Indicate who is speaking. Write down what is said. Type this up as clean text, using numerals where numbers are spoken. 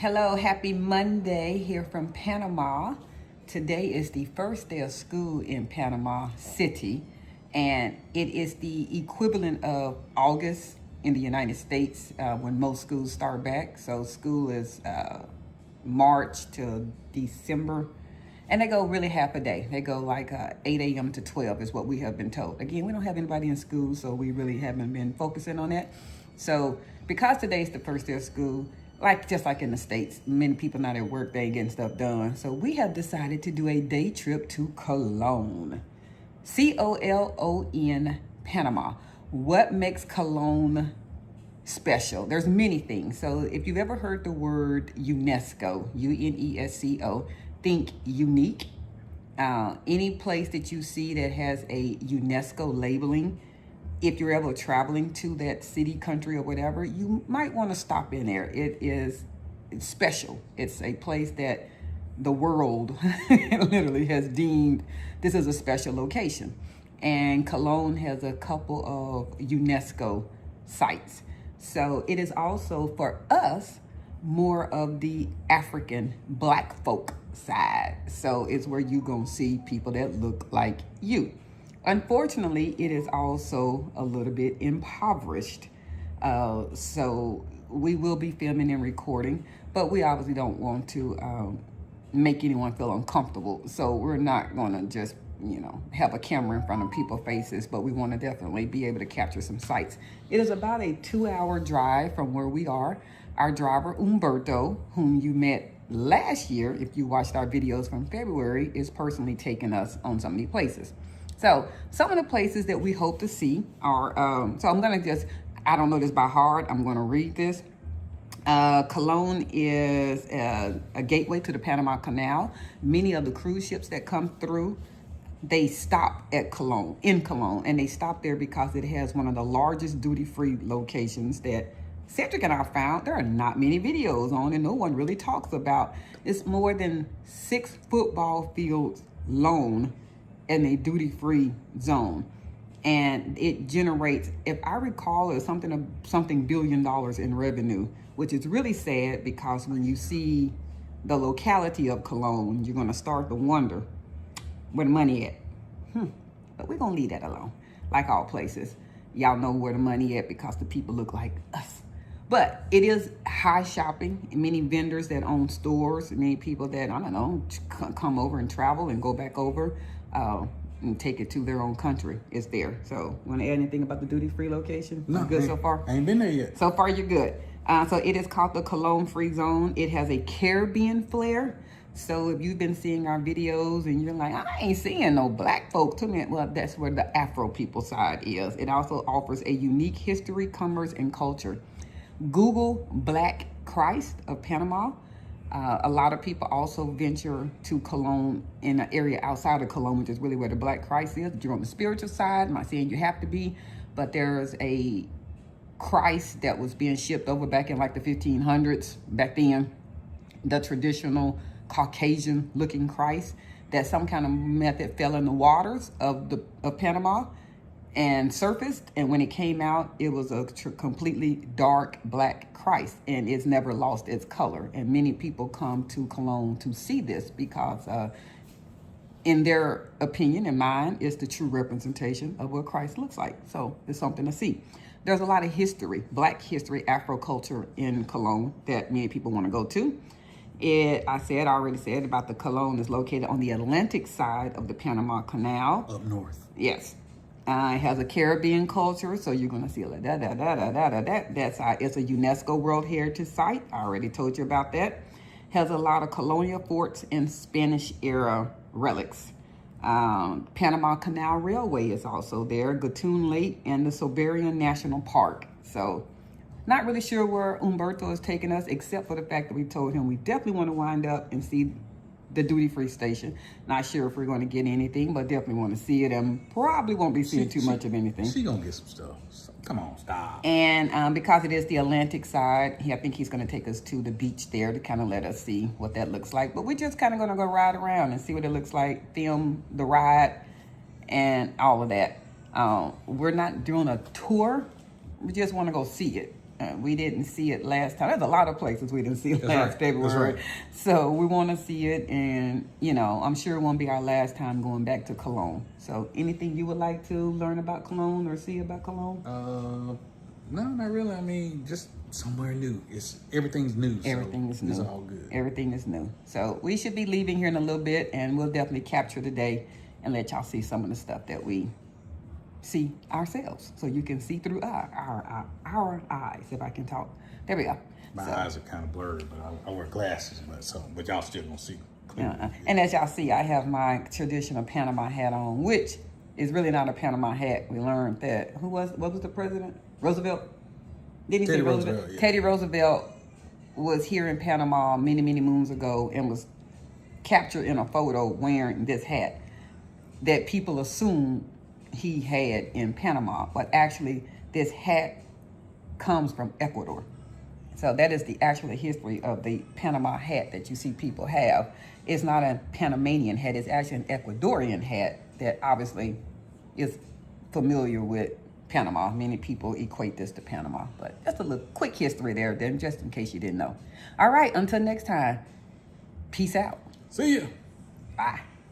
Speaker 1: Hello, happy Monday here from Panama. Today is the first day of school in Panama City, and it is the equivalent of August in the United States when most schools start back. So school is March to December, and they go really half a day. They go like 8 a.m. to 12 is what we have been told. Again, we don't have anybody in school, so we really haven't been focusing on that. So because today is the first day of school, just like in the States, many people not at work, they ain't getting stuff done. So we have decided to do a day trip to Cologne. C-O-L-O-N, Panama. What makes Cologne special? There's many things. So if you've ever heard the word UNESCO, U-N-E-S-C-O, think unique. Any place that you see that has a UNESCO labeling, if you're ever traveling to that city, country, or whatever, you might want to stop in there. It's special. It's a place that the world literally has deemed this is a special location. And Cologne has a couple of UNESCO sites. So it is also, for us, more of the African black folk side. So it's where you're going to see people that look like you. Unfortunately, it is also a little bit impoverished. So we will be filming and recording, but we obviously don't want to make anyone feel uncomfortable. So we're not going to just, have a camera in front of people's faces, but we want to definitely be able to capture some sights. It is about a 2-hour drive from where we are. Our driver, Umberto, whom you met last year, if you watched our videos from February, is personally taking us on some of these places. So some of the places that we hope to see are, so I'm going to I don't know this by heart. I'm going to read this. Cologne is a gateway to the Panama Canal. Many of the cruise ships that come through, they stop at Cologne, in Cologne, and they stop there because it has one of the largest duty-free locations that Cedric and I found there are not many videos on, and no one really talks about. It's more than 6 football fields long in a duty-free zone, and it generates, if I recall, it's something $1 billion in revenue, which is really sad because when you see the locality of Cologne, you're going to start to wonder where the money at. But we're going to leave that alone. Like all places, y'all know where the money at because the people look like us. But it is high shopping. Many vendors that own stores, many people that, come over and travel and go back over and take it to their own country is there. So, want to add anything about the duty-free location?
Speaker 2: No,
Speaker 1: you good so far?
Speaker 2: I ain't been there yet.
Speaker 1: So far, you're good. So it is called the Cologne Free Zone. It has a Caribbean flair. So if you've been seeing our videos and you're like, I ain't seeing no black folk to me, well, that's where the Afro people side is. It also offers a unique history, commerce, and culture. Google Black Christ of Panama. A lot of people also venture to Cologne in an area outside of Cologne, which is really where the Black Christ is. You're on the spiritual side. I'm not saying you have to be, but there's a Christ that was being shipped over back in like the 1500s. Back then, the traditional Caucasian looking Christ, that some kind of method fell in the waters of Panama and surfaced, and when it came out, it was a completely dark black Christ, and it's never lost its color. And many people come to Cologne to see this because in their opinion and mine, it's the true representation of what Christ looks like. So it's something to see. There's a lot of history, black history, Afro culture in Cologne that many people want to go to. I already said about the Cologne is located on the Atlantic side of the Panama Canal.
Speaker 2: Up north.
Speaker 1: Yes. It has a Caribbean culture, so you're going to see that side. It's a UNESCO World Heritage Site. I already told you about that. Has a lot of colonial forts and Spanish-era relics. Panama Canal Railway is also there, Gatun Lake, and the Soberian National Park. So not really sure where Umberto is taking us, except for the fact that we told him we definitely want to wind up and see the duty-free station. Not sure if we're going to get anything, but definitely want to see it, and probably won't be seeing too much of anything.
Speaker 2: She going to get some stuff. Come on, stop.
Speaker 1: And because it is the Atlantic side, I think he's going to take us to the beach there to kind of let us see what that looks like. But we're just kind of going to go ride around and see what it looks like, film the ride, and all of that. We're not doing a tour. We just want to go see it. We didn't see it last time. There's a lot of places we didn't see it
Speaker 2: That's
Speaker 1: last
Speaker 2: right.
Speaker 1: February.
Speaker 2: That's right.
Speaker 1: So we want to see it, and I'm sure it won't be our last time going back to Cologne. So anything you would like to learn about Cologne or see about Cologne?
Speaker 2: No, not really. I mean, just somewhere new. Everything's new.
Speaker 1: Everything is new.
Speaker 2: It's all good.
Speaker 1: Everything is new. So we should be leaving here in a little bit, and we'll definitely capture the day and let y'all see some of the stuff that we see ourselves, so you can see through our eyes, if I can talk. There we go.
Speaker 2: My eyes are kind of blurry, but I wear glasses, but y'all still gonna see clearly.
Speaker 1: And as y'all see, I have my traditional Panama hat on, which is really not a Panama hat. We learned that what was the president? Roosevelt? Did he say
Speaker 2: Teddy
Speaker 1: Roosevelt?
Speaker 2: Roosevelt, yeah.
Speaker 1: Teddy Roosevelt was here in Panama many, many moons ago and was captured in a photo wearing this hat that people assume he had in Panama, but actually this hat comes from Ecuador. So that is the actual history of the Panama hat that you see people have. It's not a Panamanian hat, it's actually an Ecuadorian hat that obviously is familiar with Panama. Many people equate this to Panama, but just a little quick history there, then, just in case you didn't know. All right, until next time, peace out.
Speaker 2: See ya.
Speaker 1: Bye.